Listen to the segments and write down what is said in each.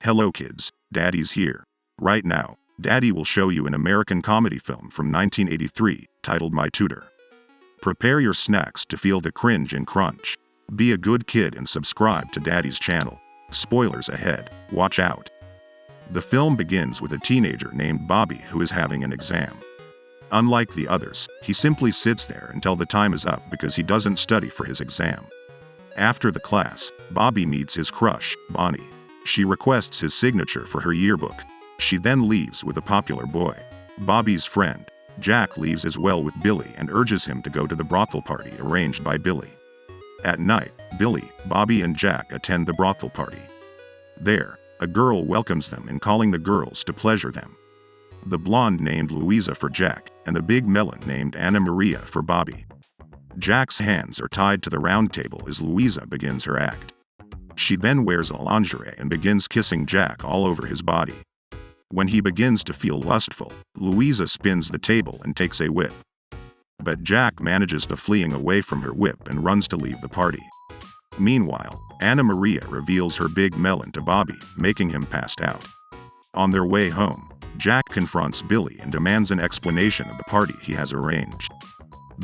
Hello kids, Daddy's here. Right now, Daddy will show you an American comedy film from 1983, titled My Tutor. Prepare your snacks to feel the cringe and crunch. Be a good kid and subscribe to Daddy's channel. Spoilers ahead, watch out. The film begins with a teenager named Bobby who is having an exam. Unlike the others, he simply sits there until the time is up because he doesn't study for his exam. After the class, Bobby meets his crush, Bonnie. She requests his signature for her yearbook. She then leaves with a popular boy. Bobby's friend, Jack, leaves as well with Billy and urges him to go to the brothel party arranged by Billy. At night, Billy, Bobby and Jack attend the brothel party. There, a girl welcomes them and calling the girls to pleasure them. The blonde named Louisa for Jack, and the big melon named Anna Maria for Bobby. Jack's hands are tied to the round table as Louisa begins her act. She then wears a lingerie and begins kissing Jack all over his body. When he begins to feel lustful, Louisa spins the table and takes a whip. But Jack manages to fleeing away from her whip and runs to leave the party. Meanwhile, Anna Maria reveals her big melon to Bobby, making him passed out. On their way home, Jack confronts Billy and demands an explanation of the party he has arranged.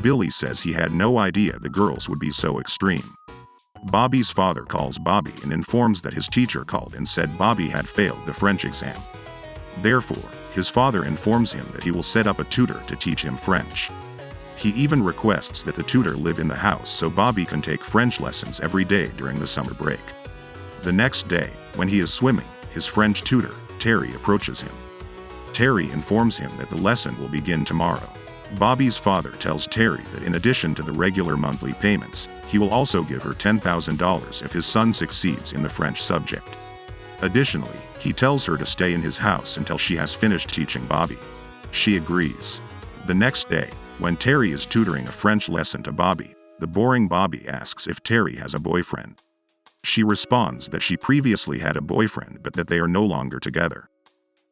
Billy says he had no idea the girls would be so extreme. Bobby's father calls Bobby and informs that his teacher called and said Bobby had failed the French exam. Therefore, his father informs him that he will set up a tutor to teach him French. He even requests that the tutor live in the house so Bobby can take French lessons every day during the summer break. The next day, when he is swimming, his French tutor, Terry, approaches him. Terry informs him that the lesson will begin tomorrow. Bobby's father tells Terry that in addition to the regular monthly payments, he will also give her $10,000 if his son succeeds in the French subject. Additionally, he tells her to stay in his house until she has finished teaching Bobby. She agrees. The next day, when Terry is tutoring a French lesson to Bobby, the boring Bobby asks if Terry has a boyfriend. She responds that she previously had a boyfriend but that they are no longer together.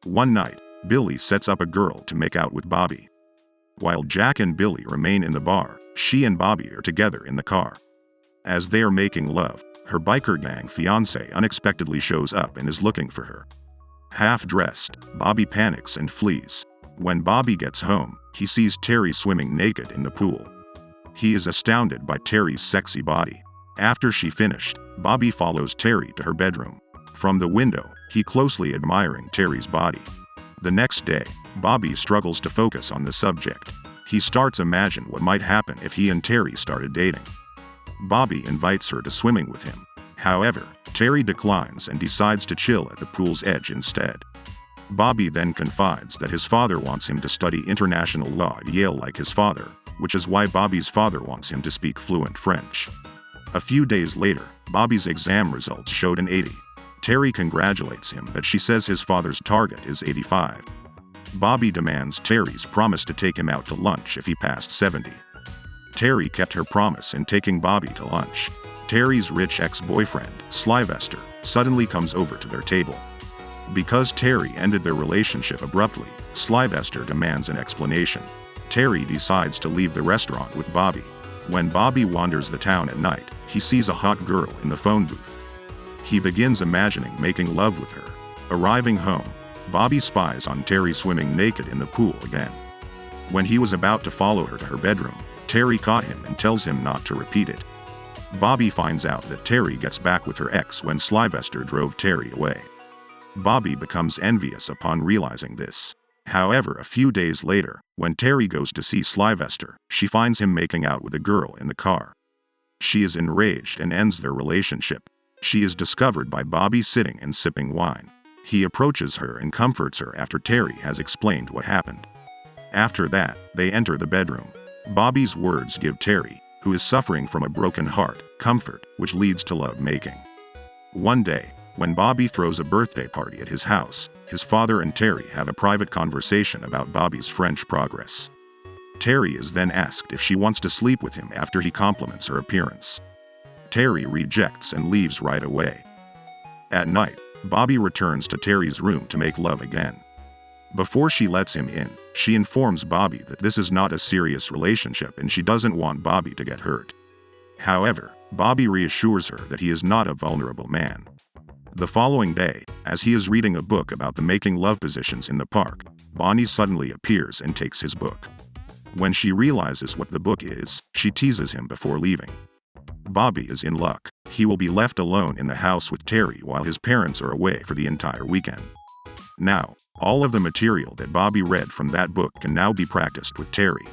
One night, Billy sets up a girl to make out with Bobby. While Jack and Billy remain in the bar, she and Bobby are together in the car. As they are making love, her biker gang fiancé unexpectedly shows up and is looking for her. Half-dressed, Bobby panics and flees. When Bobby gets home, he sees Terry swimming naked in the pool. He is astounded by Terry's sexy body. After she finished, Bobby follows Terry to her bedroom. From the window, he closely admiring Terry's body. The next day, Bobby struggles to focus on the subject. He starts imagine what might happen if he and Terry started dating. Bobby invites her to swimming with him. However, Terry declines and decides to chill at the pool's edge instead. Bobby then confides that his father wants him to study international law at Yale like his father, which is why Bobby's father wants him to speak fluent French. A few days later, Bobby's exam results showed an 80. Terry congratulates him but she says his father's target is 85. Bobby demands Terry's promise to take him out to lunch if he passed 70. Terry kept her promise in taking Bobby to lunch. Terry's rich ex-boyfriend, Sylvester, suddenly comes over to their table. Because Terry ended their relationship abruptly, Sylvester demands an explanation. Terry decides to leave the restaurant with Bobby. When Bobby wanders the town at night, he sees a hot girl in the phone booth. He begins imagining making love with her. Arriving home, Bobby spies on Terry swimming naked in the pool again. When he was about to follow her to her bedroom, Terry caught him and tells him not to repeat it. Bobby finds out that Terry gets back with her ex when Sylvester drove Terry away. Bobby becomes envious upon realizing this. However, a few days later, when Terry goes to see Sylvester, she finds him making out with a girl in the car. She is enraged and ends their relationship. She is discovered by Bobby sitting and sipping wine. He approaches her and comforts her after Terry has explained what happened. After that, they enter the bedroom. Bobby's words give Terry, who is suffering from a broken heart, comfort, which leads to love-making. One day, when Bobby throws a birthday party at his house, his father and Terry have a private conversation about Bobby's French progress. Terry is then asked if she wants to sleep with him after he compliments her appearance. Terry rejects and leaves right away. At night, Bobby returns to Terry's room to make love again. Before she lets him in, she informs Bobby that this is not a serious relationship and she doesn't want Bobby to get hurt. However, Bobby reassures her that he is not a vulnerable man. The following day, as he is reading a book about the making love positions in the park, Bonnie suddenly appears and takes his book. When she realizes what the book is, she teases him before leaving. Bobby is in luck. He will be left alone in the house with Terry while his parents are away for the entire weekend. Now, all of the material that Bobby read from that book can now be practiced with Terry.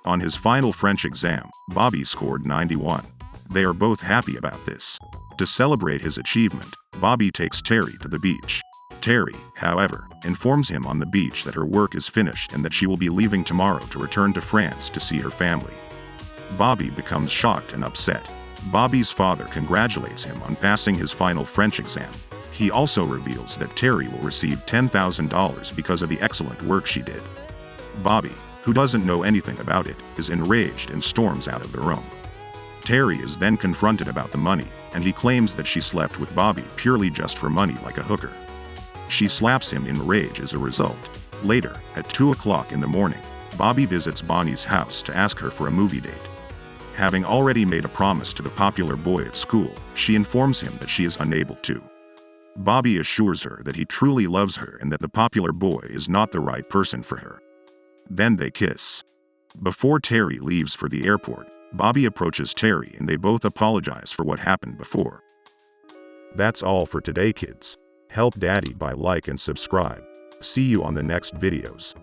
On his final French exam, Bobby scored 91. They are both happy about this. To celebrate his achievement, Bobby takes Terry to the beach. Terry, however, informs him on the beach that her work is finished and that she will be leaving tomorrow to return to France to see her family. Bobby becomes shocked and upset. Bobby's father congratulates him on passing his final French exam. He also reveals that Terry will receive $10,000 because of the excellent work she did. Bobby, who doesn't know anything about it, is enraged and storms out of the room. Terry is then confronted about the money, and he claims that she slept with Bobby purely just for money like a hooker. She slaps him in rage as a result. Later, at 2 o'clock in the morning, Bobby visits Bonnie's house to ask her for a movie date. Having already made a promise to the popular boy at school, she informs him that she is unable to. Bobby assures her that he truly loves her and that the popular boy is not the right person for her. Then they kiss. Before Terry leaves for the airport, Bobby approaches Terry and they both apologize for what happened before. That's all for today, kids. Help Daddy by like and subscribe. See you on the next videos.